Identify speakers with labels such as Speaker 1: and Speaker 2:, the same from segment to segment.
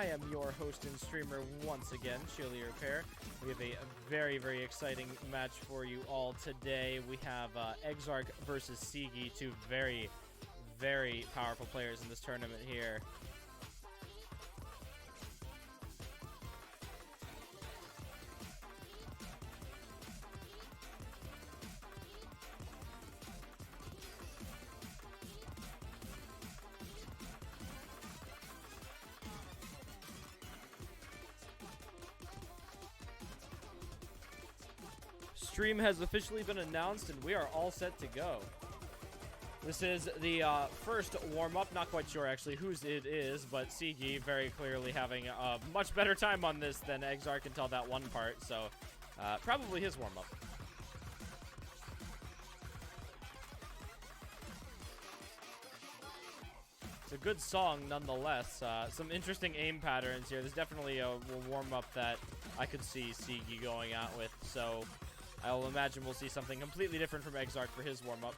Speaker 1: I am your host and streamer once again, Chili Repair. We have a very, very exciting match for you all today. We have Exarch versus seegii, two very, very powerful players in this tournament here. Stream has officially been announced, and we are all set to go. This is the first warm-up. Not quite sure, actually, whose it is, but seegii very clearly having a much better time on this than Exarch until that one part, so probably his warm-up. It's a good song, nonetheless. Some interesting aim patterns here. There's definitely a warm-up that I could see seegii going out with, so I will imagine we'll see something completely different from Exarch for his warm-up.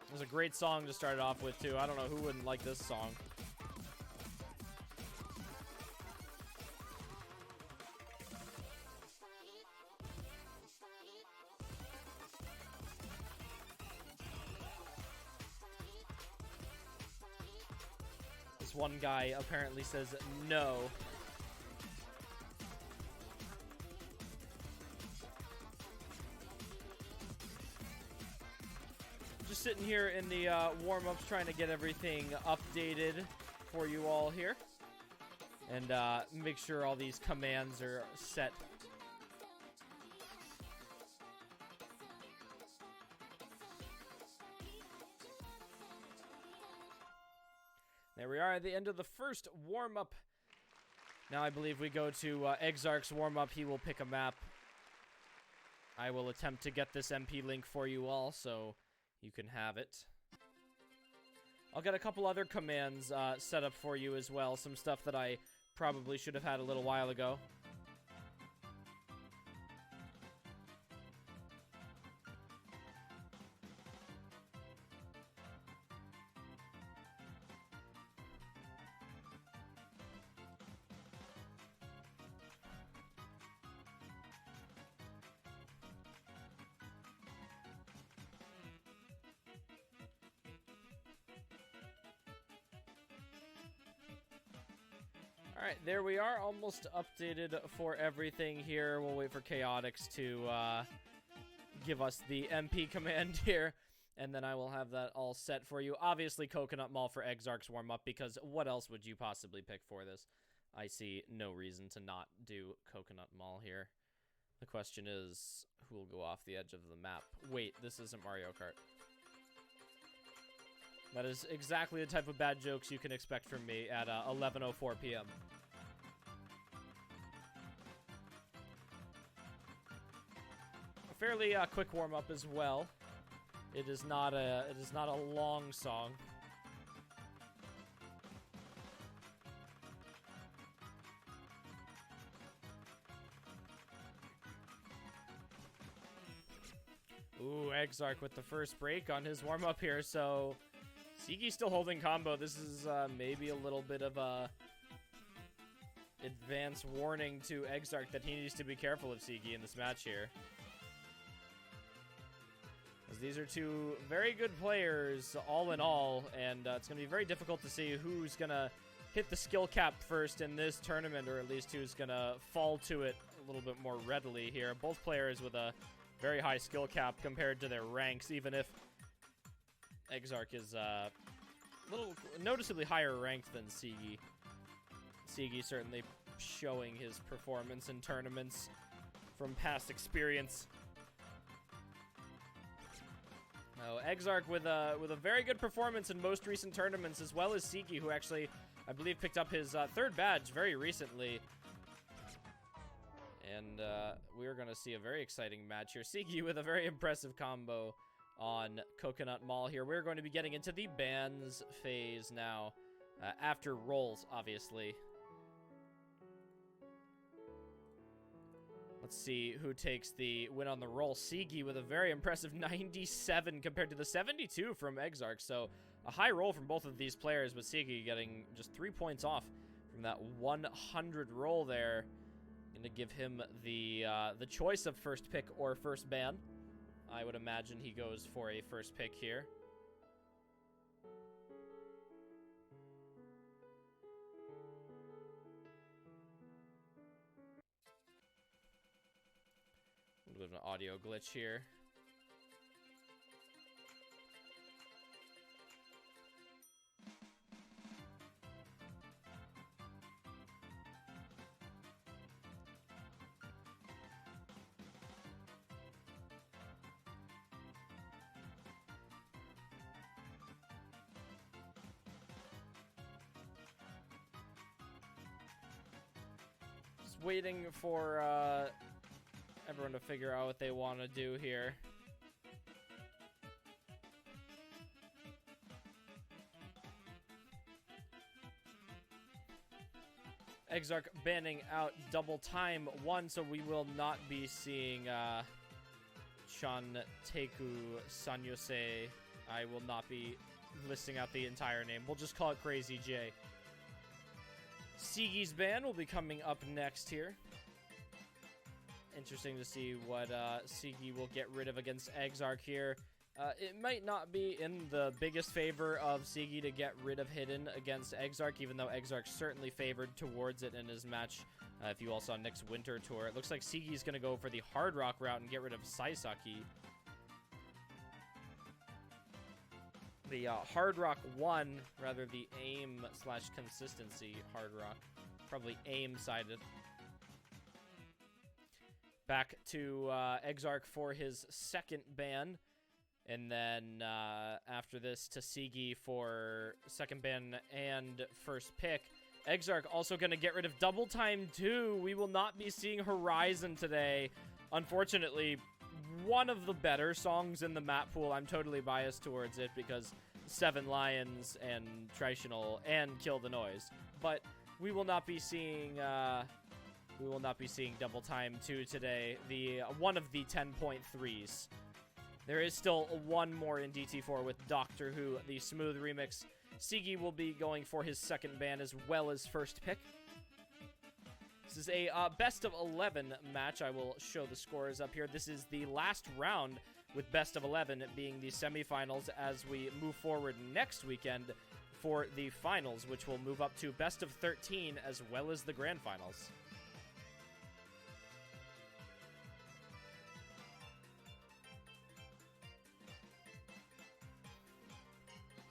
Speaker 1: It was a great song to start it off with, too. I don't know who wouldn't like this song. This one guy apparently says no. Just sitting here in the warm-ups trying to get everything updated for you all here. And make sure all these commands are set. There we are at the end of the first warm-up. Now I believe we go to Exarch's warm-up. He will pick a map. I will attempt to get this MP link for you all, so you can have it. I'll get a couple other commands set up for you as well. Some stuff that I probably should have had a little while ago. Alright, there we are, almost updated for everything here. We'll wait for Chaotix to give us the MP command here, and then I will have that all set for you. Obviously, Coconut Mall for Exarch's warm-up, because what else would you possibly pick for this? I see no reason to not do Coconut Mall here. The question is, who will go off the edge of the map? Wait, this isn't Mario Kart. That is exactly the type of bad jokes you can expect from me at 11:04 p.m. A fairly quick warm-up as well. It is not a long song. Ooh, Exarch with the first break on his warm-up here, so seegii still holding combo. This is maybe a little bit of a advance warning to Exarch that he needs to be careful of seegii in this match here. As these are two very good players, all in all, and it's going to be very difficult to see who's going to hit the skill cap first in this tournament, or at least who's going to fall to it a little bit more readily here. Both players with a very high skill cap compared to their ranks, even if Exarch is a little noticeably higher ranked than seegii. Seegii certainly showing his performance in tournaments from past experience. Oh, Exarch with a very good performance in most recent tournaments, as well as seegii, who actually, I believe, picked up his third badge very recently. And we're going to see a very exciting match here. seegii with a very impressive combo on Coconut Mall here. We're going to be getting into the bans phase now, after rolls, obviously. Let's see who takes the win on the roll. seegii with a very impressive 97 compared to the 72 from Exarch. So A high roll from both of these players, but seegii getting just 3 points off from that 100 roll there. Going to give him the choice of first pick or first ban. I would imagine he goes for a first pick here. A little bit of an audio glitch here. Waiting for everyone to figure out what they want to do here. Exarch banning out double time 1, so we will not be seeing Shanteku Sanyose. I will not be listing out the entire name. We'll just call it Crazy J. Seegii's ban will be coming up next here. Interesting to see what seegii will get rid of against Exarch here. It might not be in the biggest favor of seegii to get rid of Hidden against Exarch, even though Exarch certainly favored towards it in his match. If you all saw Nick's Winter Tour, it looks like seegii's going to go for the Hard Rock route and get rid of Saisaki. The Hard Rock 1, rather the aim/consistency Hard Rock. Probably aim-sided. Back to Exarch for his second ban. And then after this to seegii for second ban and first pick. Exarch also going to get rid of Double Time 2. We will not be seeing Horizon today. Unfortunately, one of the better songs in the map pool. I'm totally biased towards it because Seven Lions and Tritional and Kill the Noise. But we will not be seeing Double Time 2 today. The one of the 10.3s. There is still one more in DT4 with Doctor Who, the Smooth remix. seegii will be going for his second ban as well as first pick. This is a best of 11 match. I will show the scores up here. This is the last round with best of 11 being the semifinals as we move forward next weekend for the finals, which will move up to best of 13 as well as the grand finals.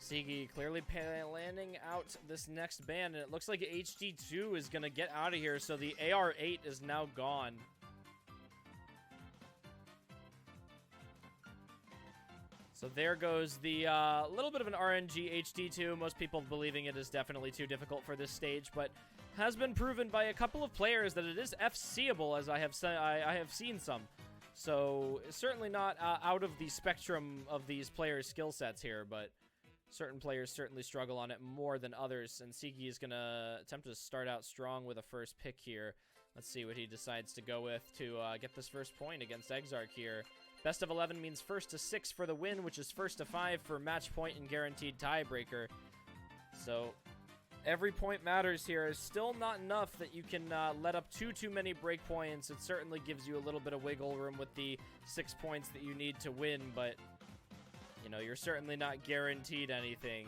Speaker 1: seegii clearly landing out this next ban, and it looks like HD2 is going to get out of here, so the AR8 is now gone. So there goes the little bit of an RNG HD2. Most people believing it is definitely too difficult for this stage, but has been proven by a couple of players that it is FCable, as I have seen some. So certainly not out of the spectrum of these players' skill sets here, but certain players certainly struggle on it more than others, and seegii is going to attempt to start out strong with a first pick here. Let's see what he decides to go with to get this first point against Exarch here. Best of 11 means first to 6 for the win, which is first to 5 for match point and guaranteed tiebreaker. So every point matters here. Is still not enough that you can let up too many break points. It certainly gives you a little bit of wiggle room with the 6 points that you need to win, but you know, you're certainly not guaranteed anything.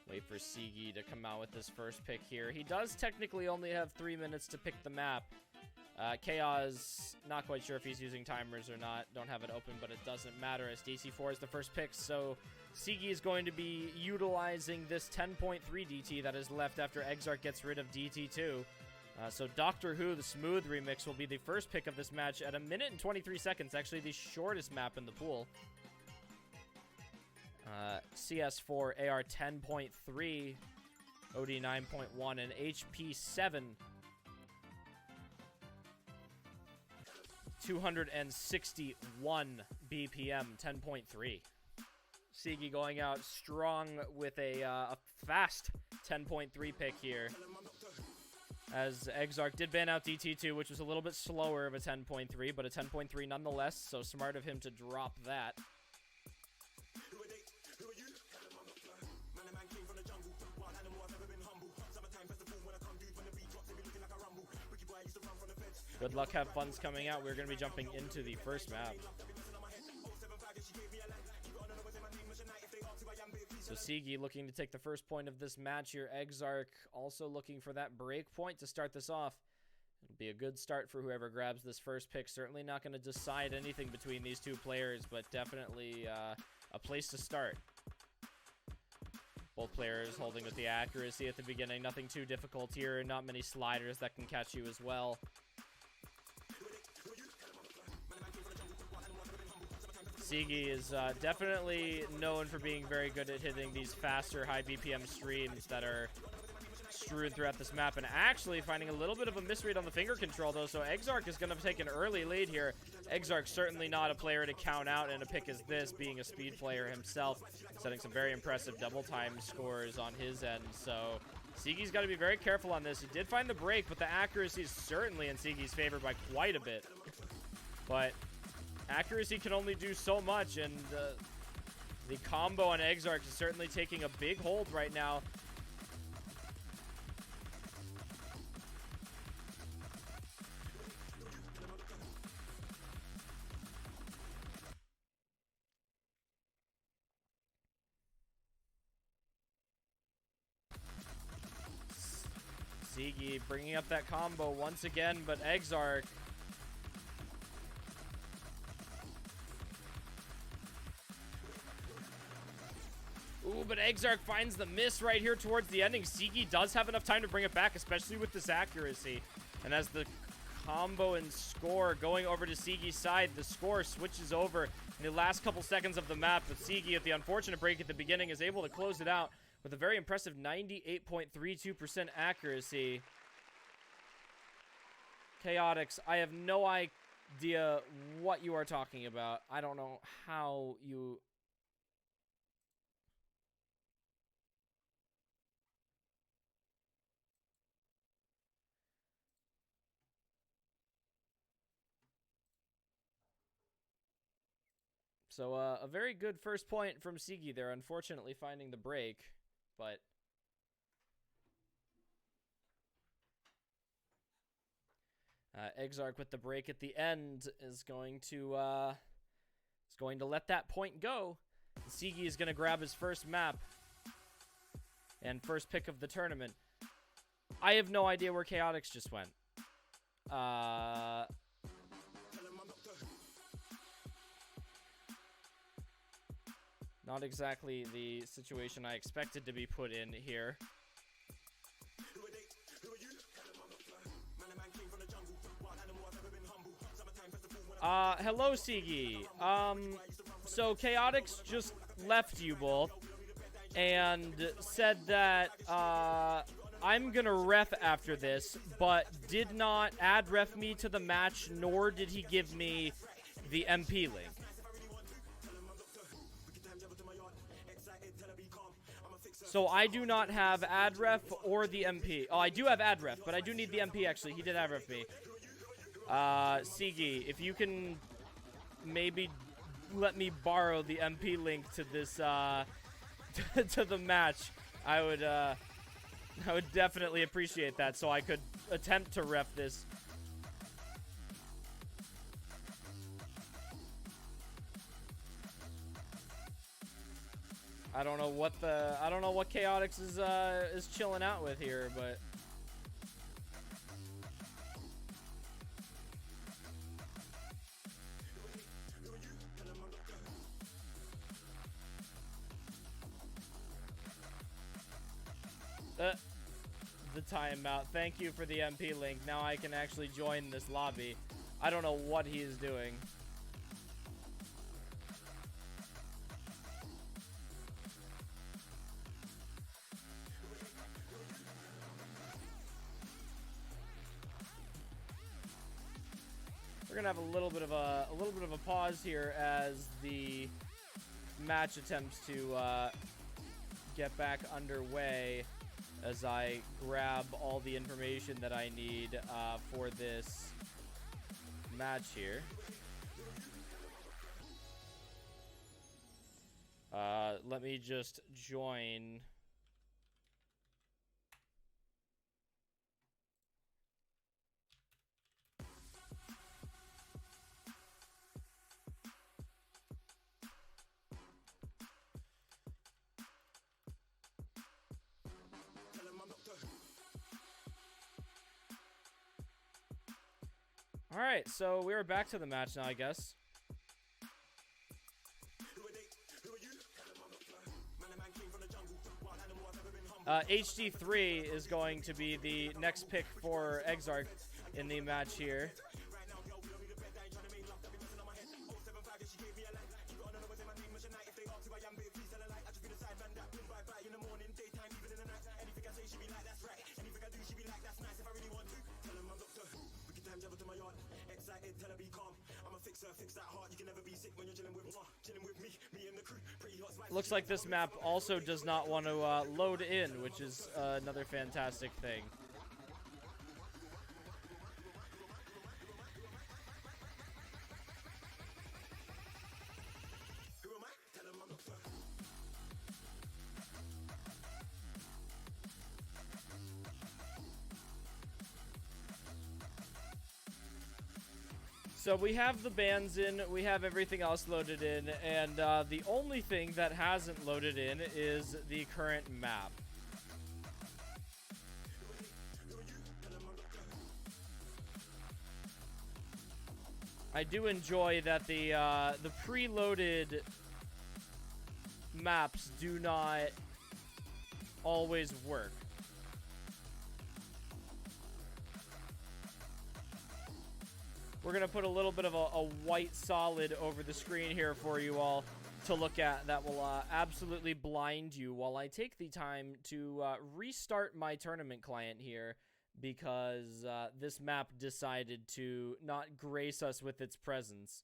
Speaker 1: Wait for seegii to come out with this first pick here. He does technically only have 3 minutes to pick the map. Chaos, not quite sure if he's using timers or not. Don't have it open, but it doesn't matter as DC4 is the first pick. So seegii is going to be utilizing this 10.3 DT that is left after Exarch gets rid of DT2. So Doctor Who, the Smooth remix, will be the first pick of this match at 1 minute and 23 seconds. Actually, the shortest map in the pool. CS4, AR 10.3, OD 9.1, and HP 7. 261 BPM, 10.3. seegii going out strong with a fast 10.3 pick here. as Exarch did ban out DT2, which was a little bit slower of a 10.3, but a 10.3 nonetheless, so smart of him to drop that. Good luck, have fun's coming out. We're going to be jumping into the first map. So seegii looking to take the first point of this match here. Exarch also looking for that break point to start this off. It'll be a good start for whoever grabs this first pick. Certainly not going to decide anything between these two players, but definitely a place to start. Both players holding with the accuracy at the beginning. Nothing too difficult here. Not many sliders that can catch you as well. seegii is definitely known for being very good at hitting these faster, high BPM streams that are strewn throughout this map, and actually finding a little bit of a misread on the finger control, though, so Exarch is going to take an early lead here. Exarch certainly not a player to count out in a pick as this, being a speed player himself, setting some very impressive double time scores on his end, so seegii's got to be very careful on this. He did find the break, but the accuracy is certainly in seegei's favor by quite a bit. But accuracy can only do so much, and the combo on Exarch is certainly taking a big hold right now. seegii bringing up that combo once again, but Exarch ooh, but Exarch finds the miss right here towards the ending. seegii does have enough time to bring it back, especially with this accuracy. And as the combo and score going over to seegei's side, the score switches over in the last couple seconds of the map. But seegii, at the unfortunate break at the beginning, is able to close it out with a very impressive 98.32% accuracy. Chaotix, I have no idea what you are talking about. I don't know how you... So a very good first point from seegii there, unfortunately finding the break, but Exarch with the break at the end is going to let that point go. seegii is going to grab his first map and first pick of the tournament. I have no idea where Chaotix just went. Not exactly the situation I expected to be put in here. Hello, seegii. So Chaotix just left you both and said that, I'm gonna ref after this, but did not add ref me to the match, nor did he give me the MP link. So I do not have ad ref or the MP. Oh, I do have ad ref, but I do need the MP, actually. He did ad ref me. seegii, if you can maybe let me borrow the MP link to this, to the match, I would definitely appreciate that, so I could attempt to ref this. I don't know what Chaotix is chilling out with here, but the timeout. Thank you for the MP link. Now I can actually join this lobby. I don't know what he is doing. We're gonna have a little bit of a pause here as the match attempts to get back underway. as I grab all the information that I need for this match here. Let me just join. All right, so we're back to the match now, I guess. HD3 is going to be the next pick for Exarch in the match here. Looks like this map also does not want to load in, which is another fantastic thing. So we have the bands in, we have everything else loaded in, and the only thing that hasn't loaded in is the current map. I do enjoy that the preloaded maps do not always work. We're going to put a little bit of a white solid over the screen here for you all to look at that will absolutely blind you while I take the time to restart my tournament client here because this map decided to not grace us with its presence.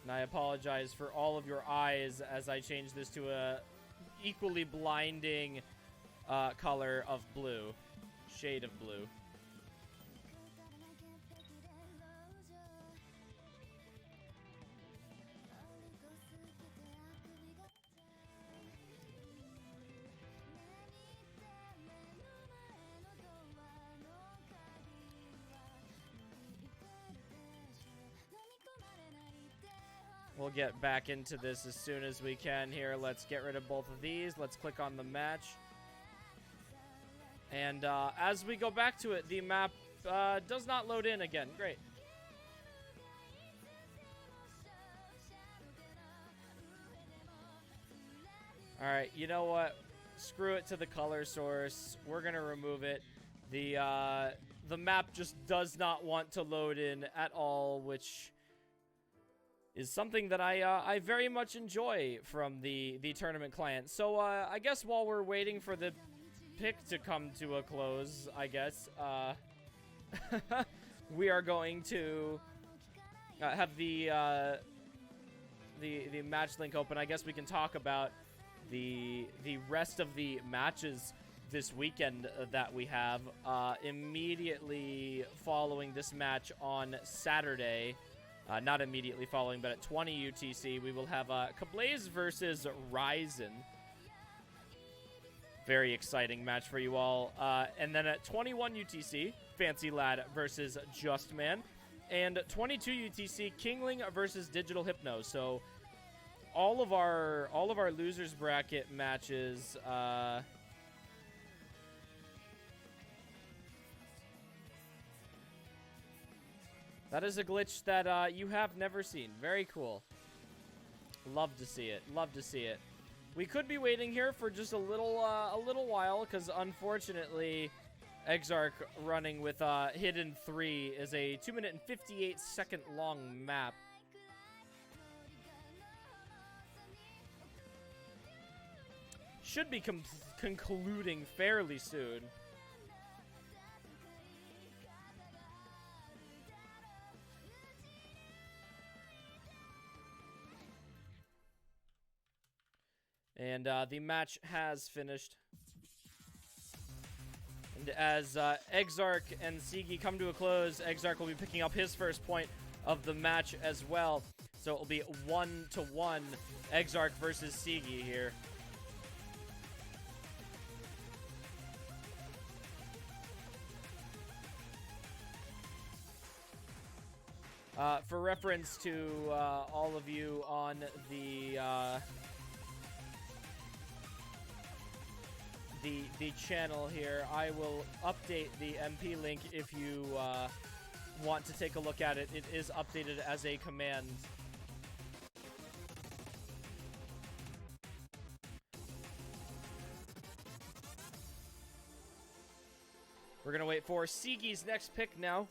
Speaker 1: And I apologize for all of your eyes as I change this to a equally blinding color of blue. Shade of blue. We'll get back into this as soon as we can here. Let's get rid of both of these. Let's click on the match. And as we go back to it, the map does not load in again. Great. All right, you know what? Screw it to the color source. We're going to remove it. The map just does not want to load in at all, which is something that I very much enjoy from the tournament client. So I guess while we're waiting for the pick to come to a close, I guess, we are going to have the match link open. I guess we can talk about the rest of the matches this weekend that we have. Immediately following this match on Saturday, not immediately following, but at 20 UTC, we will have Kablaze versus Ryzen. Very exciting match for you all. And then at 21 UTC, Fancy Lad versus Just Man. And 22 UTC, Kingling versus Digital Hypno. So all of our losers bracket matches that is a glitch that you have never seen. Very cool. Love to see it. Love to see it. We could be waiting here for just a little while, because unfortunately, Exarch running with Hidden 3 is a 2-minute and 58-second long map. Should be concluding fairly soon. And the match has finished. And as Exarch and seegii come to a close, Exarch will be picking up his first point of the match as well. So it will be 1-1 Exarch versus seegii here. For reference to all of you on the channel here, I will update the MP link if you want to take a look at it. It is updated as a command. We're going to wait for seegii's next pick now.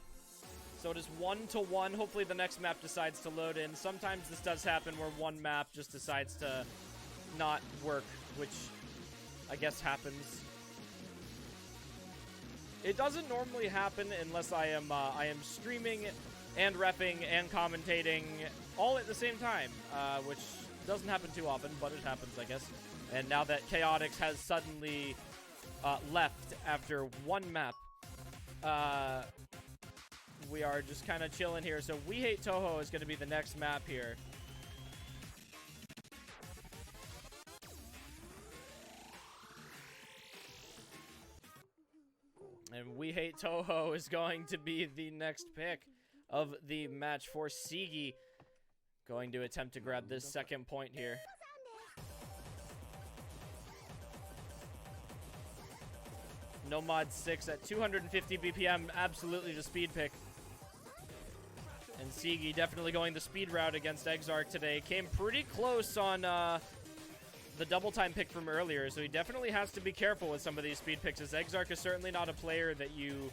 Speaker 1: So it is 1-1. Hopefully the next map decides to load in. Sometimes this does happen where one map just decides to not work, which I guess happens. It doesn't normally happen unless I am streaming and reffing and commentating all at the same time, which doesn't happen too often, but it happens, I guess. And now that Chaotix has suddenly left after one map, we are just kind of chilling here. So We Hate Toho is going to be the next map here. And We Hate Toho is going to be the next pick of the match for seegii. Going to attempt to grab this second point here. Nomad 6 at 250 BPM, absolutely the speed pick. And seegii definitely going the speed route against Exarch today. Came pretty close on the double time pick from earlier, so he definitely has to be careful with some of these speed picks, as Exarch is certainly not a player that you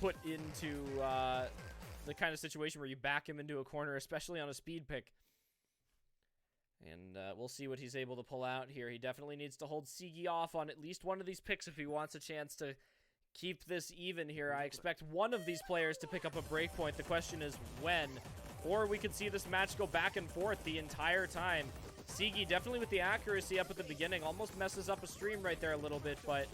Speaker 1: put into the kind of situation where you back him into a corner, especially on a speed pick. And we'll see what he's able to pull out here. He definitely needs to hold seegii off on at least one of these picks if he wants a chance to keep this even here. I expect one of these players to pick up a breakpoint. The question is when. Or we could see this match go back and forth the entire time. seegii definitely with the accuracy up at the beginning. Almost messes up a stream right there a little bit, but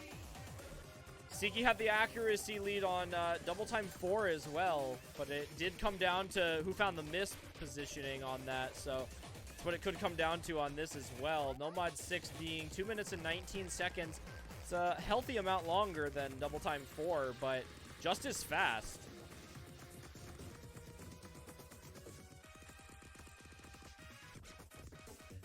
Speaker 1: seegii had the accuracy lead on double time 4 as well. But it did come down to who found the miss positioning on that, so that's what it could come down to on this as well. Nomad 6 being 2 minutes and 19 seconds. It's a healthy amount longer than double time 4, but just as fast.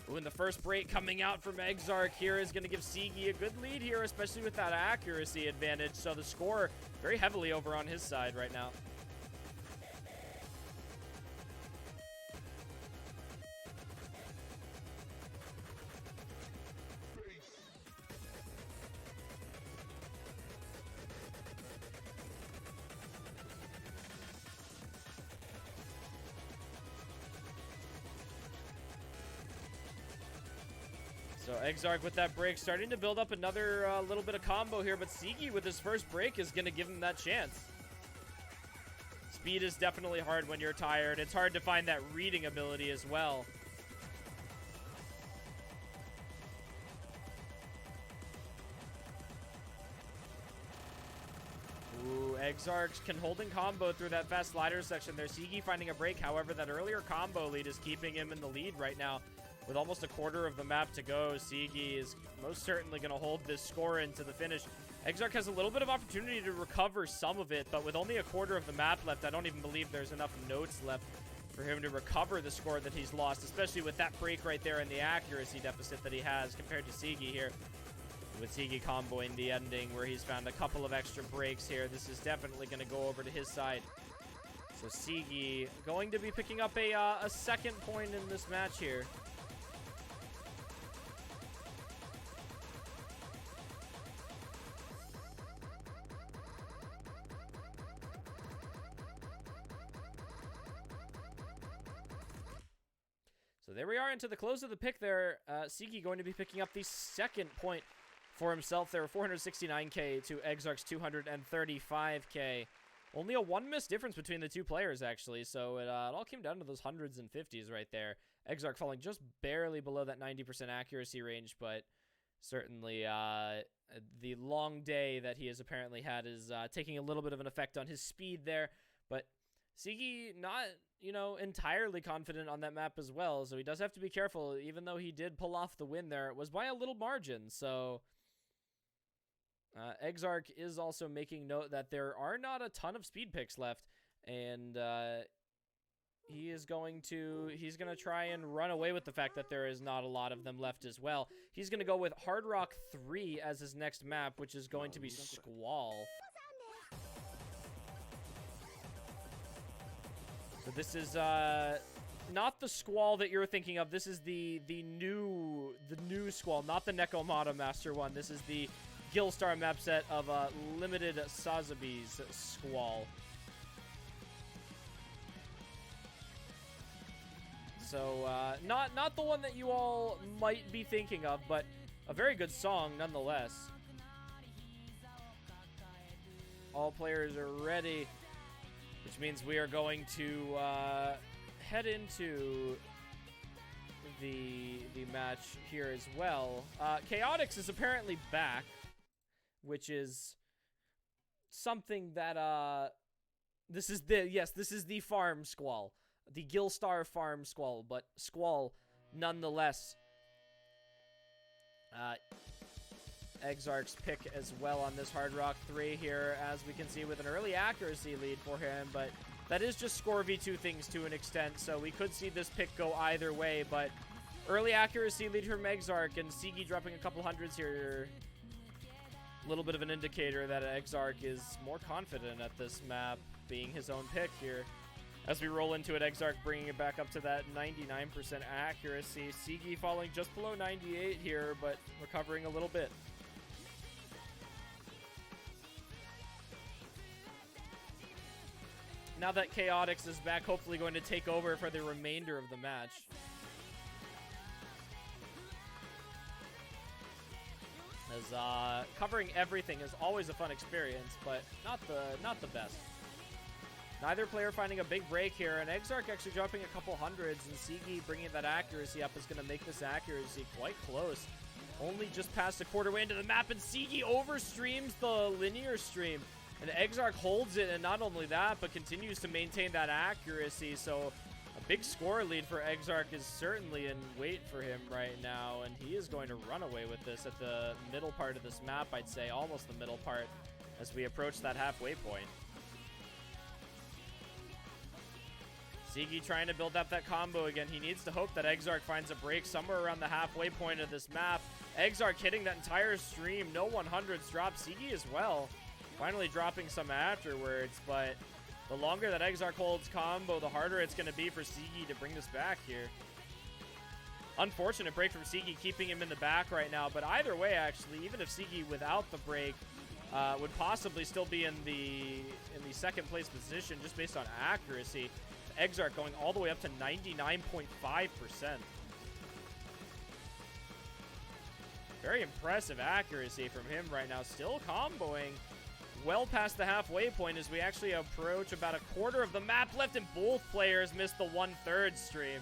Speaker 1: Ooh, and the first break coming out from Exarch here is going to give seegii a good lead here, especially with that accuracy advantage. So the score very heavily over on his side right now. So Exarch with that break, starting to build up another little bit of combo here, but seegii with his first break is going to give him that chance. Speed is definitely hard when you're tired. It's hard to find that reading ability as well. Ooh, Exarch can hold in combo through that fast slider section there. seegii finding a break, however, that earlier combo lead is keeping him in the lead right now. With almost a quarter of the map to go, seegii is most certainly going to hold this score into the finish. Exarch has a little bit of opportunity to recover some of it, but with only a quarter of the map left, I don't even believe there's enough notes left for him to recover the score that he's lost, especially with that break right there and the accuracy deficit that he has compared to seegii here. With seegii comboing the ending where he's found a couple of extra breaks here, this is definitely going to go over to his side. So seegii going to be picking up a second point in this match here. So there we are into the close of the pick there. seegii going to be picking up the second point for himself there, 469k to Exarch's 235k. Only a 1 miss difference between the two players, actually, so it all came down to those hundreds and 50s right there. Exarch falling just barely below that 90% accuracy range, but certainly the long day that he has apparently had is taking a little bit of an effect on his speed there. But seegii not, entirely confident on that map as well, so he does have to be careful. Even though he did pull off the win there, it was by a little margin, so Exarch is also making note that there are not a ton of speed picks left, and he's going to try and run away with the fact that there is not a lot of them left as well. He's going to go with Hard Rock 3 as his next map, which is going to be Squall. So this is not the Squall that you're thinking of. This is the new Squall, not the Nekomata Master one. This is the Gilstar map set of limited Sazabi's Squall. So not the one that you all might be thinking of, but a very good song nonetheless. All players are ready, which means we are going to head into the match here as well. Chaotix is apparently back, which is something that this is the farm Squall, the Gilstar farm Squall, but Squall nonetheless. Exarch's pick as well on this Hard Rock 3 here, as we can see, with an early accuracy lead for him, but that is just score v2 things to an extent, so we could see this pick go either way, but early accuracy lead from Exarch, and seegii dropping a couple hundreds here. A little bit of an indicator that Exarch is more confident at this map, being his own pick here. As we roll into it, Exarch bringing it back up to that 99% accuracy. seegii falling just below 98 here, but recovering a little bit. Now that Chaotix is back, hopefully going to take over for the remainder of the match. As covering everything is always a fun experience, but not the best. Neither player finding a big break here, and Exarch actually dropping a couple hundreds, and seegii bringing that accuracy up is going to make this accuracy quite close. Only just past a quarter way into the map, and seegii overstreams the linear stream. And Exarch holds it, and not only that, but continues to maintain that accuracy. So a big score lead for Exarch is certainly in wait for him right now, and he is going to run away with this at the middle part of this map, I'd say, almost the middle part, as we approach that halfway point. seegii trying to build up that combo again. He needs to hope that Exarch finds a break somewhere around the halfway point of this map. Exarch hitting that entire stream. No 100s drop. seegii as well. Finally dropping some afterwards, but the longer that Exarch holds combo, the harder it's going to be for seegii to bring this back here. Unfortunate break from seegii, keeping him in the back right now, but either way, actually, even if seegii without the break would possibly still be in the second place position just based on accuracy. Exarch going all the way up to 99.5%. Very impressive accuracy from him right now, still comboing well past the halfway point as we actually approach about a quarter of the map left, and both players missed the 1/3 stream.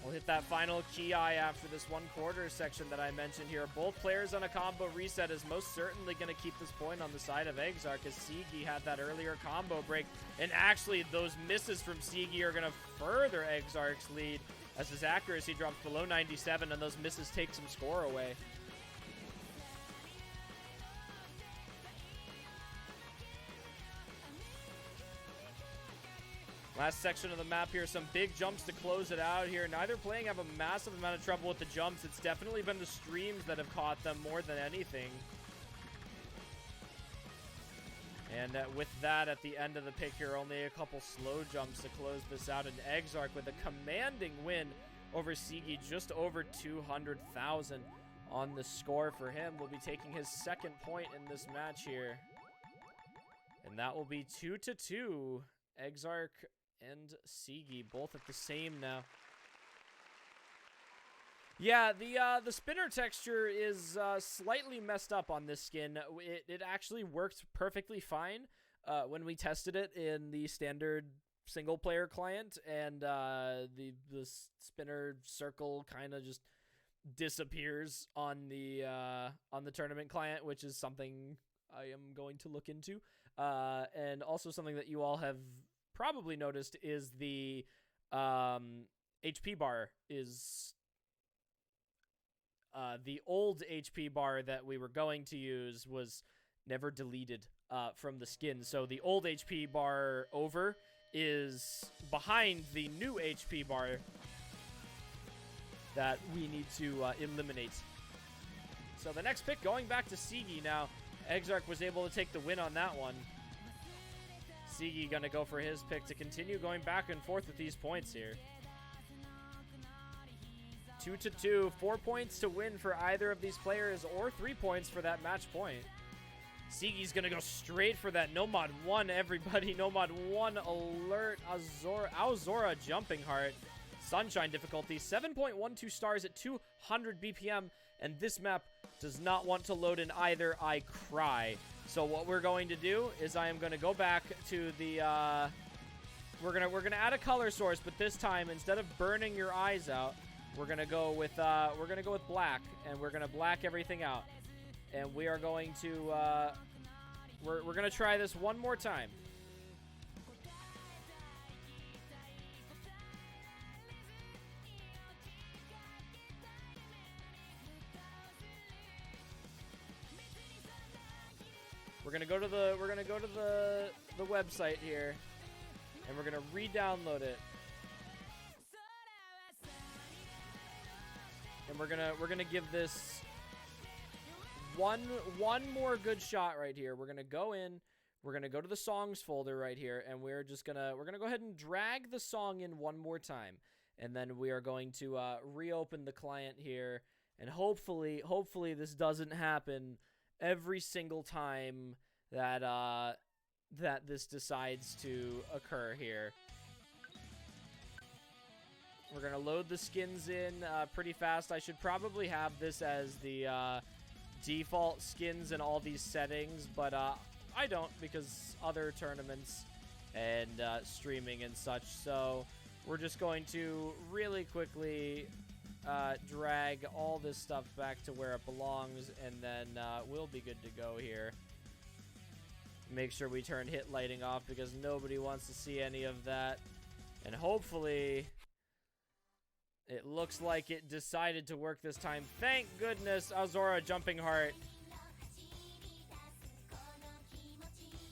Speaker 1: We'll hit that final ki after this 1/4 section that I mentioned here. Both players on a combo reset is most certainly going to keep this point on the side of Exarch, as seegii had that earlier combo break. And actually, those misses from seegii are going to further Exarch's lead as his accuracy drops below 97, and those misses take some score away. Last section of the map here, some big jumps to close it out here. Neither playing have a massive amount of trouble with the jumps. It's definitely been the streams that have caught them more than anything. And with that, at the end of the pick here, only a couple slow jumps to close this out. And Exarch with a commanding win over seegii, just over 200,000 on the score for him. Will be taking his second point in this match here. And that will be 2-2. Exarch and seegii both at the same now. Yeah, the spinner texture is slightly messed up on this skin. It actually works perfectly fine when we tested it in the standard single player client, and the spinner circle kind of just disappears on the tournament client, which is something I am going to look into. And also something that you all have probably noticed is the HP bar is the old HP bar that we were going to use was never deleted from the skin. So the old HP bar over is behind the new HP bar that we need to eliminate. So the next pick going back to seegii now. Exarch was able to take the win on that one. seegii gonna go for his pick to continue going back and forth with these points here. 2-2, 4 points to win for either of these players, or 3 points for that match point. seegii's gonna go straight for that no mod 1, everybody. No mod 1 alert. Aozora jumping heart. Sunshine difficulty, 7.12 stars at 200 BPM, and this map does not want to load in either. I cry. So what we're going to do is I am going to go back to the we're gonna add a color source, but this time instead of burning your eyes out, we're gonna go with black, and we're gonna black everything out, and we are going to we're gonna try this one more time. We're gonna go to the website here, and we're gonna re-download it, and we're gonna give this one more good shot right here. We're gonna go in, we're gonna go to the songs folder right here, and we're gonna go ahead and drag the song in one more time, and then we are going to reopen the client here, and hopefully this doesn't happen every single time that that this decides to occur here. We're gonna load the skins in pretty fast. I should probably have this as the default skins in all these settings, but I don't, because other tournaments and streaming and such. So we're just going to really quickly drag all this stuff back to where it belongs, and then we'll be good to go here. Make sure we turn hit lighting off, because nobody wants to see any of that. And hopefully it looks like it decided to work this time. Thank goodness. Aozora jumping heart.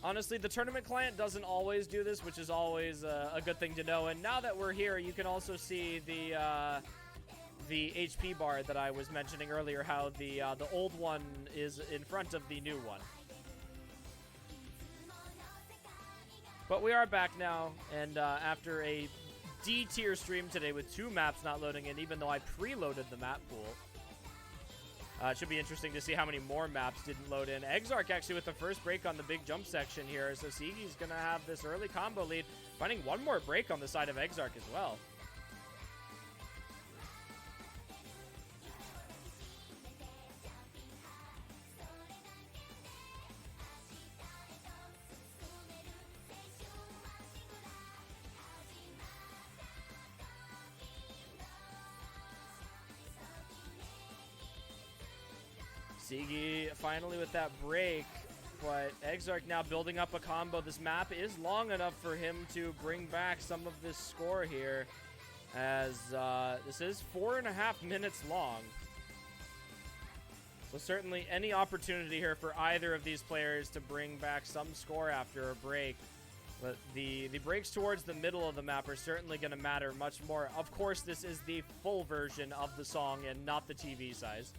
Speaker 1: Honestly, the tournament client doesn't always do this, which is always a good thing to know. And now that we're here, you can also see the HP bar that I was mentioning earlier, how the old one is in front of the new one. But we are back now, and after a D-tier stream today with 2 maps not loading in, even though I preloaded the map pool. It should be interesting to see how many more maps didn't load in. Exarch actually with the first break on the big jump section here, so seegii going to have this early combo lead, finding one more break on the side of Exarch as well. seegii finally with that break, but Exarch now building up a combo. This map is long enough for him to bring back some of this score here, as this is 4.5 minutes long. So certainly any opportunity here for either of these players to bring back some score after a break. But the breaks towards the middle of the map are certainly going to matter much more. Of course, this is the full version of the song and not the TV size.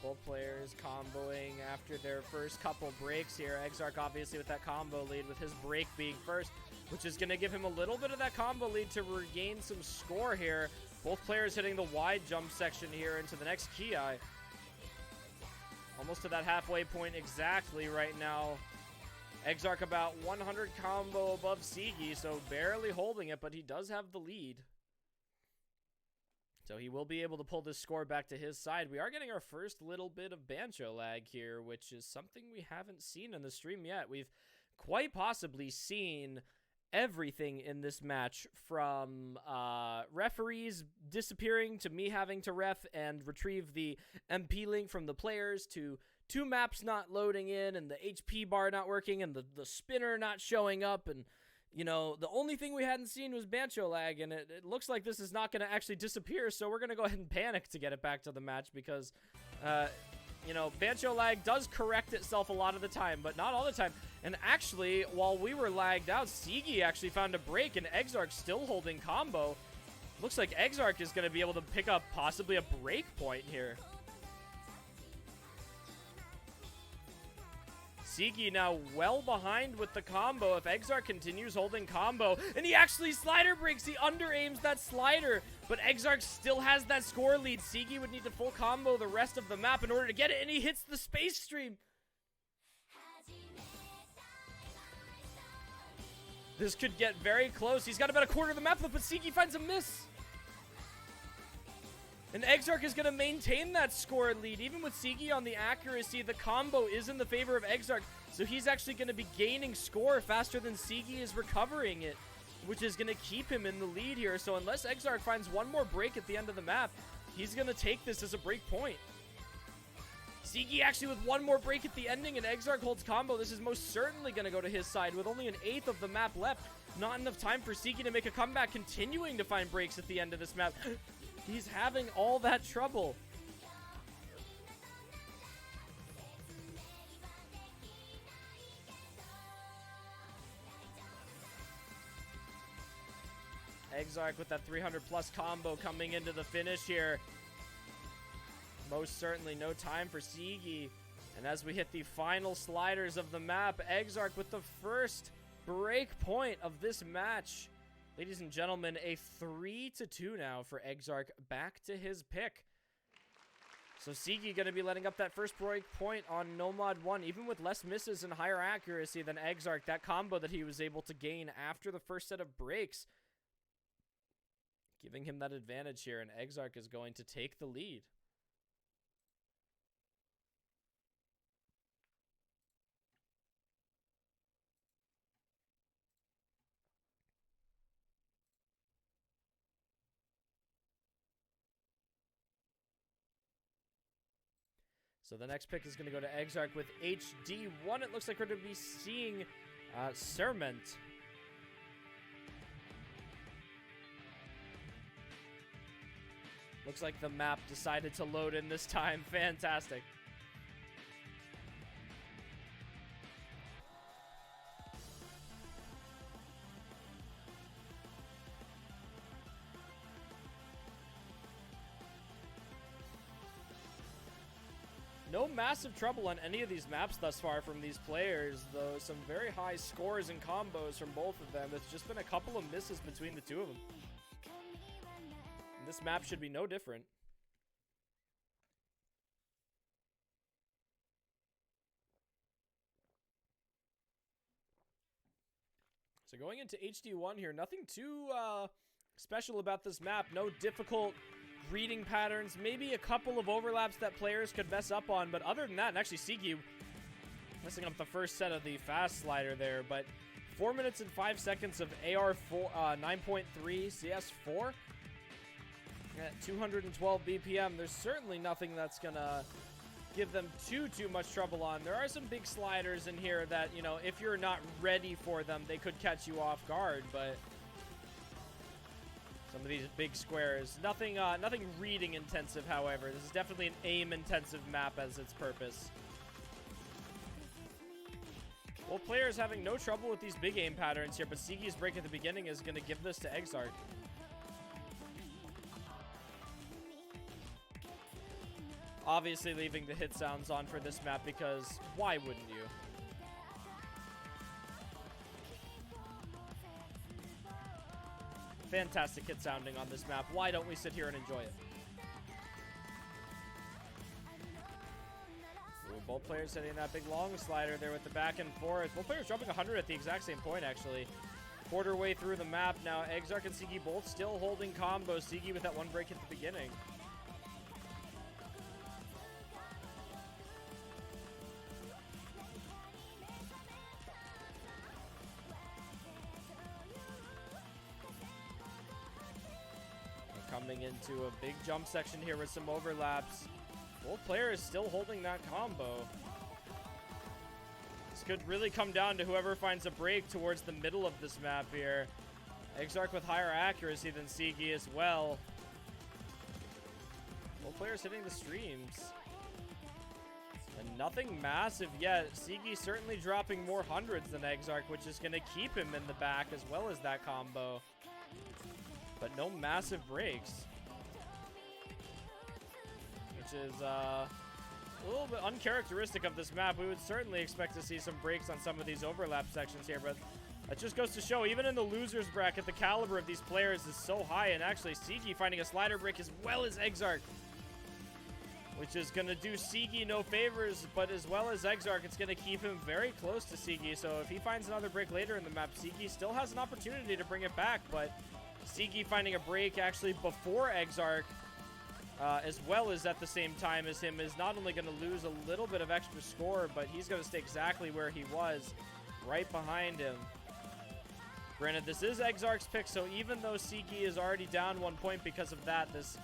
Speaker 1: Both players comboing after their first couple breaks here. Exarch obviously with that combo lead, with his break being first, which is going to give him a little bit of that combo lead to regain some score here. Both players hitting the wide jump section here into the next ki. Almost to that halfway point exactly right now. Exarch about 100 combo above seegii, so barely holding it, but he does have the lead. So he will be able to pull this score back to his side. We are getting our first little bit of banjo lag here, which is something we haven't seen in the stream yet. We've quite possibly seen everything in this match, from referees disappearing to me having to ref and retrieve the MP link from the players, to two maps not loading in and the HP bar not working and the spinner not showing up. And you know, the only thing we hadn't seen was banjo lag, and it looks like this is not going to actually disappear, so we're going to go ahead and panic to get it back to the match, because, you know, banjo lag does correct itself a lot of the time, but not all the time. And actually, while we were lagged out, seegii actually found a break, and Exarch still holding combo. Looks like Exarch is going to be able to pick up possibly a break point here. seegii now well behind with the combo. If Exarch continues holding combo, and he actually slider breaks, he under-aims that slider, but Exarch still has that score lead. seegii would need to full combo the rest of the map in order to get it, and he hits the space stream. This could get very close. He's got about a quarter of the map left, but seegii finds a miss. And Exarch is going to maintain that score lead. Even with seegii on the accuracy, the combo is in the favor of Exarch. So he's actually going to be gaining score faster than seegii is recovering it, which is going to keep him in the lead here. So unless Exarch finds one more break at the end of the map, he's going to take this as a break point. seegii actually with one more break at the ending, and Exarch holds combo. This is most certainly going to go to his side with only an eighth of the map left. Not enough time for seegii to make a comeback, continuing to find breaks at the end of this map. He's having all that trouble. Exarch with that 300 plus combo coming into the finish here. Most certainly no time for seegii. And as we hit the final sliders of the map, Exarch with the first break point of this match. Ladies and gentlemen, a 3-2 now for Exarch, back to his pick. So seegii going to be letting up that first break point on Nomad 1, even with less misses and higher accuracy than Exarch. That combo that he was able to gain after the first set of breaks, giving him that advantage here, and Exarch is going to take the lead. So the next pick is going to go to Exarch with HD1. It looks like we're going to be seeing Serment. Looks like the map decided to load in this time. Fantastic. No massive trouble on any of these maps thus far from these players, though some very high scores and combos from both of them. It's just been a couple of misses between the two of them. And this map should be no different. So going into HD1 here, nothing too special about this map. No difficult reading patterns, maybe a couple of overlaps that players could mess up on, but other than that, and actually seegii messing up the first set of the fast slider there, but 4 minutes and 5 seconds of AR4, 9.3 CS4 at 212 BPM. There's certainly nothing that's gonna give them too much trouble on. There are some big sliders in here that, you know, if you're not ready for them, they could catch you off guard, but some of these big squares, nothing reading intensive, however. This is definitely an aim intensive map as its purpose. Well, players having no trouble with these big aim patterns here, but seegii's break at the beginning is going to give this to Exarch. Obviously leaving the hit sounds on for this map, because why wouldn't you? Fantastic hit sounding on this map. Why don't we sit here and enjoy it? Ooh, Both players hitting that big long slider there with the back and forth. Both players dropping 100 at the exact same point, actually. Quarter way through the map now. Exarch and seegii both still holding combos. seegii with that one break at the beginning. Coming into a big jump section here with some overlaps. Both players still holding that combo. This could really come down to whoever finds a break towards the middle of this map here. Exarch with higher accuracy than seegii as well. Both players hitting the streams. And nothing massive yet. seegii certainly dropping more hundreds than Exarch, which is going to keep him in the back as well as that combo. But no massive breaks. Which is a little bit uncharacteristic of this map. We would certainly expect to see some breaks on some of these overlap sections here, but that just goes to show, even in the losers bracket, the caliber of these players is so high. And actually, seegii finding a slider break as well as Exarch, which is going to do seegii no favors, but as well as Exarch, it's going to keep him very close to seegii. So if he finds another break later in the map, seegii still has an opportunity to bring it back, but seegii finding a break actually before Exarch, as well as at the same time as him, is not only going to lose a little bit of extra score, but he's going to stay exactly where he was, right behind him. Granted, this is Exarch's pick, so even though seegii is already down 1 point because of that, this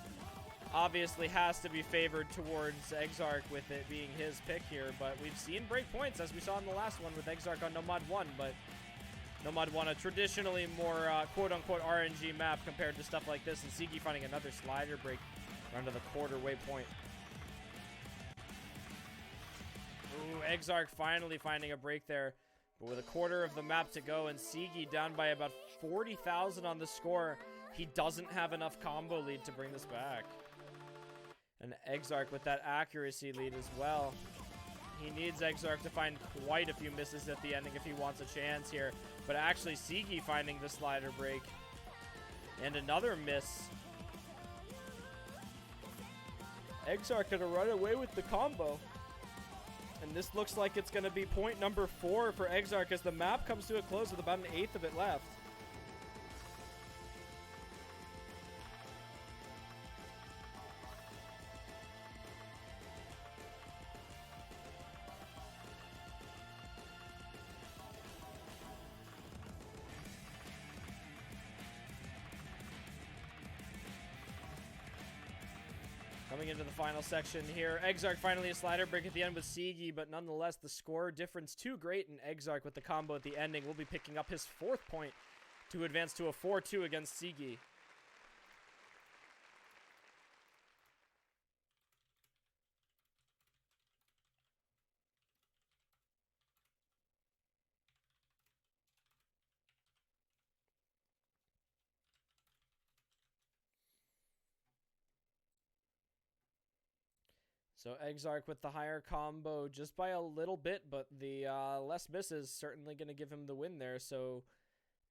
Speaker 1: obviously has to be favored towards Exarch with it being his pick here. But we've seen break points, as we saw in the last one with Exarch on Nomad 1, but Nomad 1, a traditionally more quote-unquote RNG map compared to stuff like this, and seegii finding another slider break down to the quarter-way point. Ooh, Exarch finally finding a break there, but with a quarter of the map to go and seegii down by about 40,000 on the score, he doesn't have enough combo lead to bring this back. And Exarch with that accuracy lead as well. He needs Exarch to find quite a few misses at the ending if he wants a chance here. But actually, seegii finding the slider break. And another miss. Exarch gonna run away with the combo. And this looks like it's gonna be point number 4 for Exarch as the map comes to a close with about 1/8 of it left. Coming into the final section here, Exarch finally a slider break at the end with seegii, but nonetheless the score difference too great, and Exarch with the combo at the ending will be picking up his 4th point to advance to a 4-2 against seegii. So Exarch with the higher combo just by a little bit, but the less misses certainly going to give him the win there. So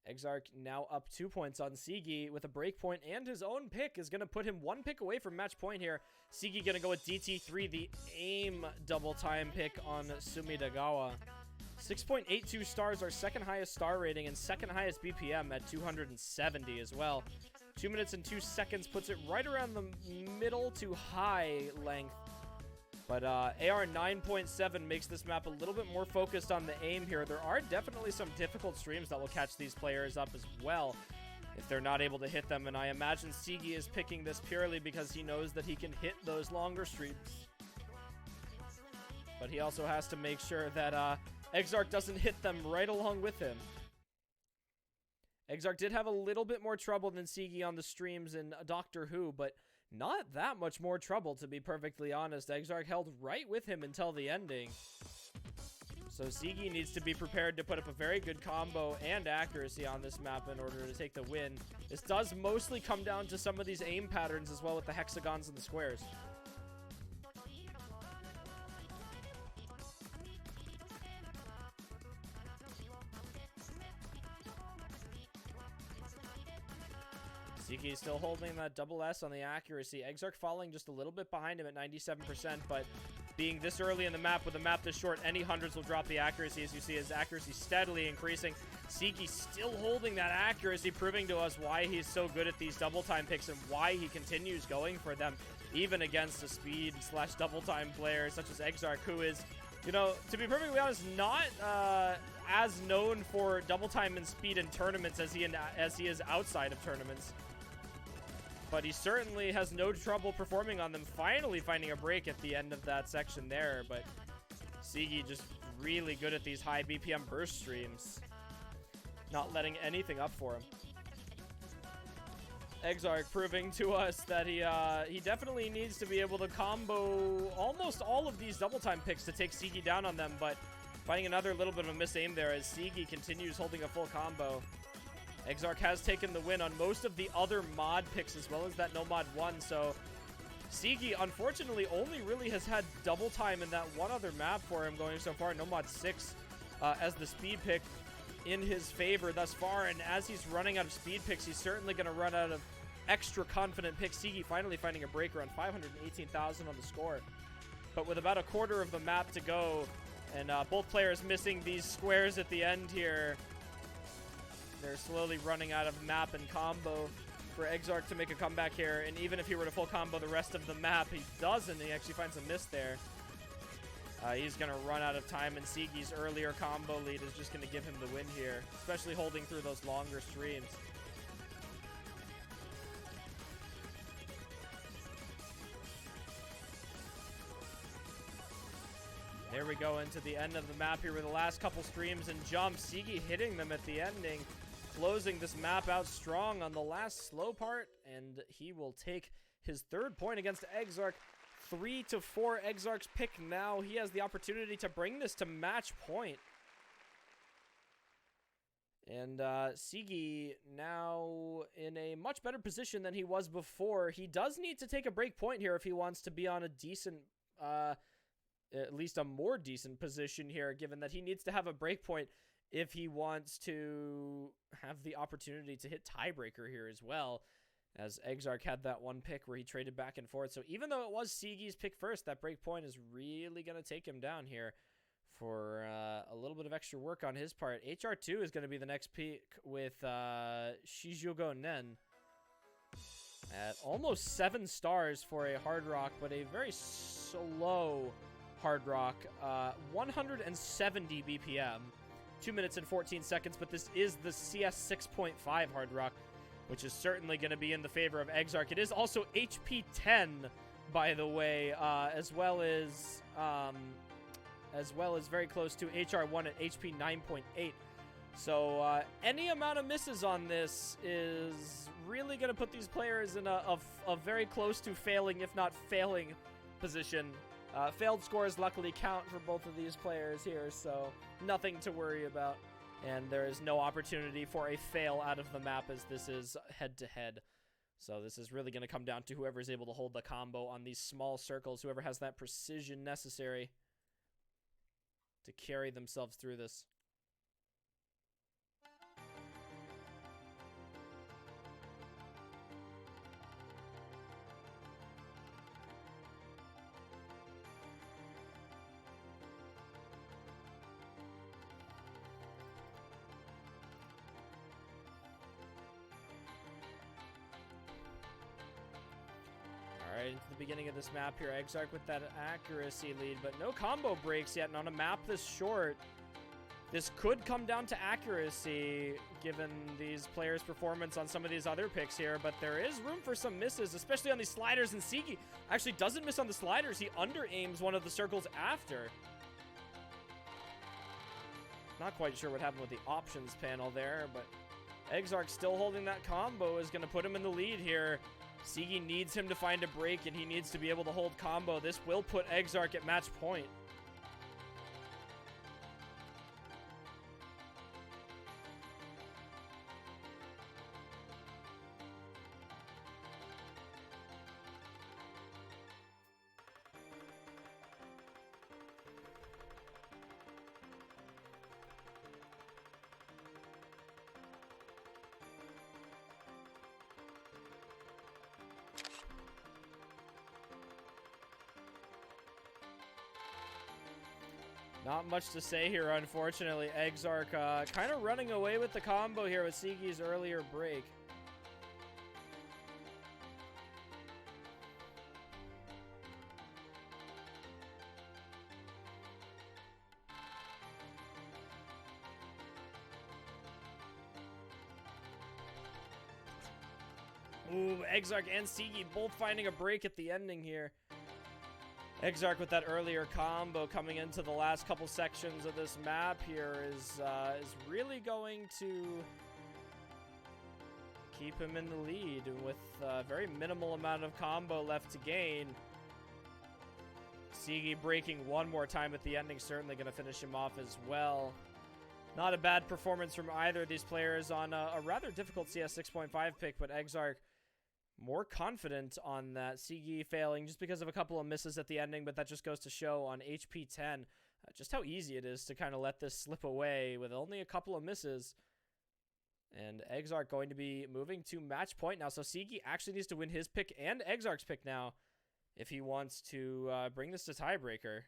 Speaker 1: Exarch now up 2 points on seegii with a break point, and his own pick is going to put him 1 pick away from match point here. seegii going to go with DT3, the aim double time pick on Sumidagawa. 6.82 stars, our second highest star rating and second highest BPM at 270 as well. 2 minutes and 2 seconds puts it right around the middle to high length. But AR 9.7 makes this map a little bit more focused on the aim here. There are definitely some difficult streams that will catch these players up as well if they're not able to hit them. And I imagine seegii is picking this purely because he knows that he can hit those longer streams. But he also has to make sure that Exarch doesn't hit them right along with him. Exarch did have a little bit more trouble than seegii on the streams in Doctor Who, but not that much more trouble, to be perfectly honest. Exarch held right with him until the ending. So seegii needs to be prepared to put up a very good combo and accuracy on this map in order to take the win. This does mostly come down to some of these aim patterns as well with the hexagons and the squares. seegii still holding that double S on the accuracy. Exarch falling just a little bit behind him at 97%, but being this early in the map with a map this short, any hundreds will drop the accuracy. As you see, his accuracy steadily increasing. seegii still holding that accuracy, proving to us why he's so good at these double time picks and why he continues going for them, even against a speed / double time player such as Exarch, who is, you know, to be perfectly honest, not as known for double time and speed in tournaments as he is outside of tournaments. But he certainly has no trouble performing on them, finally finding a break at the end of that section there. But seegii just really good at these high BPM burst streams, not letting anything up for him. Exarch proving to us that he definitely needs to be able to combo almost all of these double time picks to take seegii down on them, but finding another little bit of a misaim there as seegii continues holding a full combo. Exarch has taken the win on most of the other mod picks as well as that no mod 1, so seegii unfortunately only really has had double time in that one other map for him going so far, no mod 6 as the speed pick in his favor thus far, and as he's running out of speed picks, he's certainly going to run out of extra confident picks. seegii finally finding a breaker on 518,000 on the score, but with about a quarter of the map to go, and both players missing these squares at the end here, they're slowly running out of map and combo for Exarch to make a comeback here. And even if he were to full combo the rest of the map, he doesn't. He actually finds a miss there. He's going to run out of time, and seegii's earlier combo lead is just going to give him the win here, especially holding through those longer streams. There we go into the end of the map here with the last couple streams and jumps. seegii hitting them at the ending, closing this map out strong on the last slow part, and he will take his third point against Exarch. 3-4 Exarch's pick now. He has the opportunity to bring this to match point. And seegii now in a much better position than he was before. He does need to take a break point here if he wants to be on a decent, at least a more decent position here, given that he needs to have a break point if he wants to have the opportunity to hit tiebreaker here as well, as Exarch had that one pick where he traded back and forth. So even though it was seegii's pick first, that break point is really going to take him down here for a little bit of extra work on his part. HR2 is going to be the next pick with Shijugo Nen at almost 7 stars for a hard rock, but a very slow hard rock, 170 BPM. 2 minutes and 14 seconds, but this is the CS 6.5 hard rock, which is certainly going to be in the favor of Exarch. It is also HP 10, by the way, as well as very close to HR1 at HP 9.8. So any amount of misses on this is really going to put these players in a very close to failing, if not failing, position. Failed scores luckily count for both of these players here, so nothing to worry about. And there is no opportunity for a fail out of the map, as this is head-to-head. So this is really going to come down to whoever is able to hold the combo on these small circles, whoever has that precision necessary to carry themselves through this. Into the beginning of this map here, Exarch with that accuracy lead, but no combo breaks yet, and on a map this short, this could come down to accuracy given these players' performance on some of these other picks here, but there is room for some misses, especially on these sliders, and seegii actually doesn't miss on the sliders. He under-aims one of the circles after. Not quite sure what happened with the options panel there, but Exarch still holding that combo is going to put him in the lead here. seegii needs him to find a break, and he needs to be able to hold combo. This will put Exarch at match point. Not much to say here, unfortunately. Exarch kind of running away with the combo here with seegii's earlier break. Ooh, Exarch and seegii both finding a break at the ending here. Exarch with that earlier combo coming into the last couple sections of this map here is really going to keep him in the lead with a very minimal amount of combo left to gain. seegii breaking one more time at the ending, certainly going to finish him off as well. Not a bad performance from either of these players on a rather difficult CS 6.5 pick, but Exarch more confident on that. seegii failing just because of a couple of misses at the ending, but that just goes to show on HP 10 just how easy it is to kind of let this slip away with only a couple of misses. And Exarch going to be moving to match point now, so seegii actually needs to win his pick and Exarch's pick now if he wants to bring this to tiebreaker.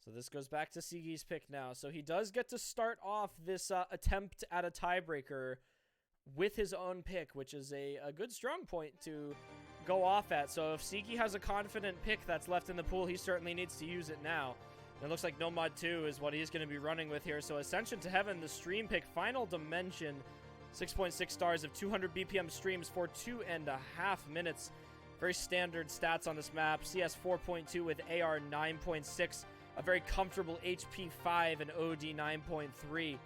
Speaker 1: So this goes back to seegei's pick now. So he does get to start off this attempt at a tiebreaker with his own pick, which is a good strong point to go off at. So if seegii has a confident pick that's left in the pool, he certainly needs to use it now. And it looks like Nomad 2 is what he's going to be running with here. So Ascension to Heaven, the stream pick, Final Dimension, 6.6 stars of 200 BPM streams for 2.5 minutes. Very standard stats on this map. CS 4.2 with AR 9.6. A very comfortable HP 5 and OD 9.3.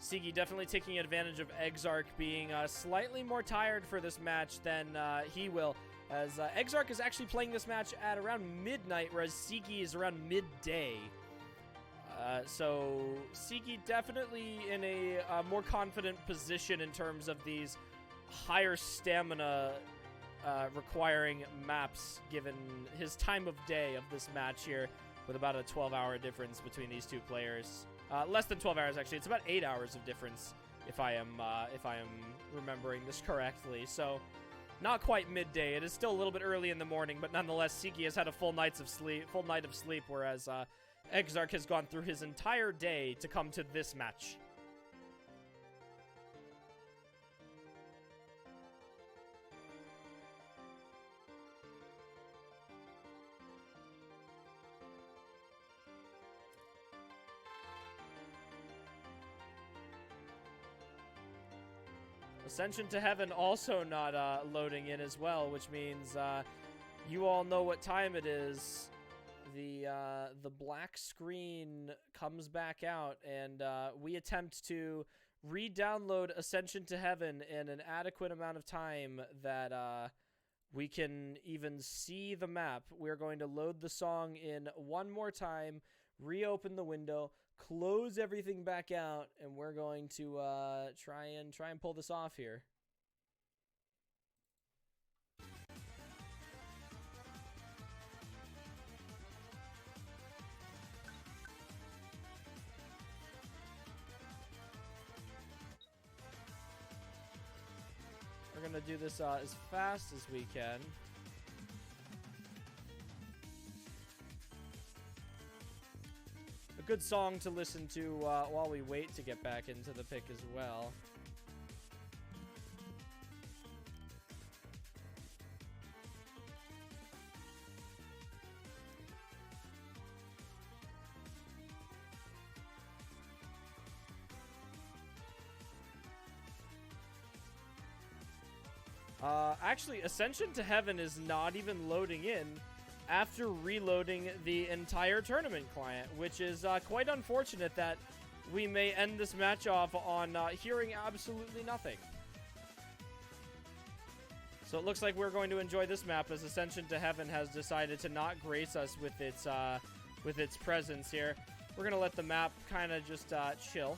Speaker 1: seegii definitely taking advantage of Exarch being slightly more tired for this match than he will, as Exarch is actually playing this match at around midnight, whereas seegii is around midday. So seegii definitely in a more confident position in terms of these higher stamina requiring maps, given his time of day of this match here, with about a 12-hour difference between these two players. Less than 12 hours, actually. It's about 8 hours of difference, if I am remembering this correctly. So, not quite midday. It is still a little bit early in the morning, but nonetheless, seegii has had a full night of sleep, whereas Exarch has gone through his entire day to come to this match. Ascension to Heaven also not loading in as well, which means you all know what time it is. The black screen comes back out, and we attempt to re-download Ascension to Heaven in an adequate amount of time that we can even see the map. We're going to load the song in one more time, reopen the window, close everything back out, and we're going to try and pull this off here. We're gonna do this as fast as we can. A good song to listen to while we wait to get back into the pick as well. Actually, Ascension to Heaven is not even loading in after reloading the entire tournament client, which is quite unfortunate that we may end this match off on hearing absolutely nothing. So it looks like we're going to enjoy this map, as Ascension to Heaven has decided to not grace us with its presence here. We're going to let the map kind of just chill.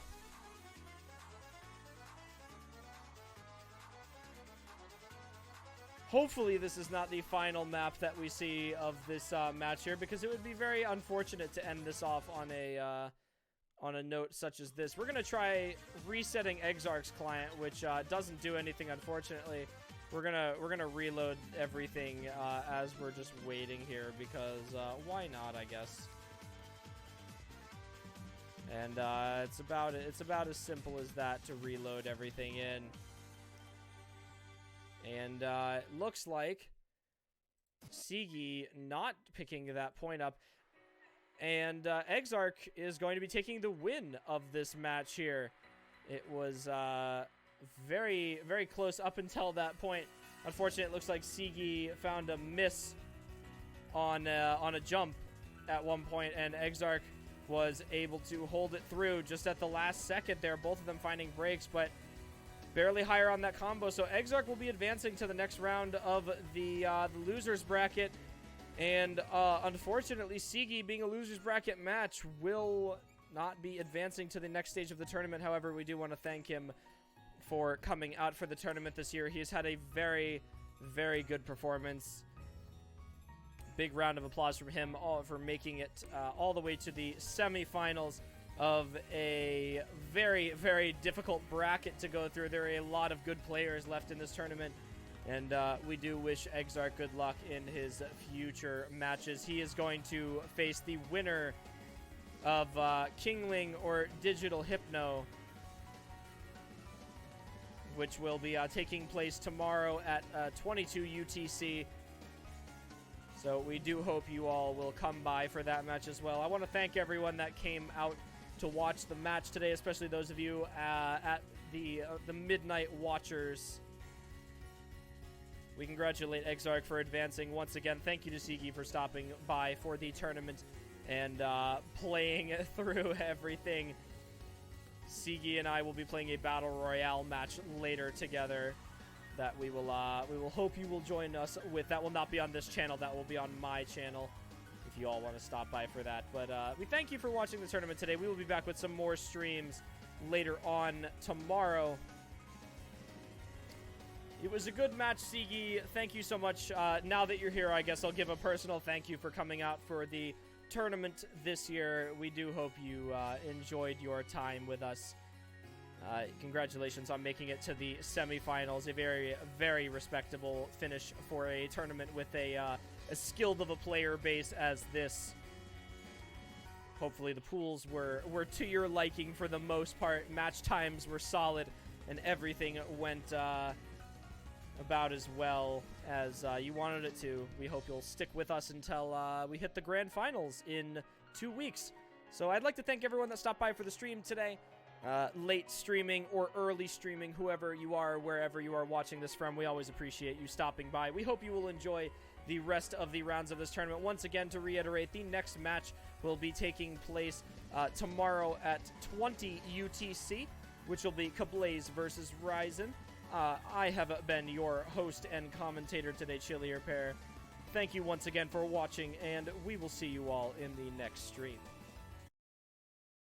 Speaker 1: Hopefully this is not the final map that we see of this match here, because it would be very unfortunate to end this off on a note such as this. We're gonna try resetting Exarch's client, which doesn't do anything, unfortunately. We're gonna reload everything as we're just waiting here, because why not, I guess. And it's about as simple as that to reload everything in. And it looks like seegii not picking that point up. And Exarch is going to be taking the win of this match here. It was very, very close up until that point. Unfortunately, it looks like seegii found a miss on a jump at one point, and Exarch was able to hold it through just at the last second there, both of them finding breaks, but barely higher on that combo. So Exarch will be advancing to the next round of the losers bracket. And unfortunately, seegii, being a losers bracket match, will not be advancing to the next stage of the tournament. However, we do want to thank him for coming out for the tournament this year. He has had a very, very good performance. Big round of applause from him for making it all the way to the semifinals of a very, very difficult bracket to go through. There are a lot of good players left in this tournament, and we do wish Exarch good luck in his future matches. He is going to face the winner of Kingling or Digital Hypno, which will be taking place tomorrow at 22 UTC. So we do hope you all will come by for that match as well. I want to thank everyone that came out to watch the match today, especially those of you at the Midnight Watchers. We congratulate Exarch for advancing once again. Thank you to seegii for stopping by for the tournament and playing through everything. seegii and I will be playing a Battle Royale match later together that we will hope you will join us with. That will not be on this channel. That will be on my channel if you all want to stop by for that. But we thank you for watching the tournament today. We will be back with some more streams later on tomorrow. It was a good match, seegii. Thank you so much. Now that you're here, I guess I'll give a personal thank you for coming out for the tournament this year. We do hope you enjoyed your time with us. Congratulations on making it to the semifinals. A very, very respectable finish for a tournament with as skilled of a player base as this. Hopefully the pools were to your liking for the most part. Match times were solid, and everything went about as well as you wanted it to. We hope you'll stick with us until we hit the grand finals in 2 weeks. So I'd like to thank everyone that stopped by for the stream today. Late streaming or early streaming, whoever you are, wherever you are watching this from, we always appreciate you stopping by. We hope you will enjoy the rest of the rounds of this tournament. Once again, to reiterate, the next match will be taking place tomorrow at 20 UTC, which will be Kablaze versus Ryzen. I have been your host and commentator today, Chilier Pear. Thank you once again for watching, and we will see you all in the next stream.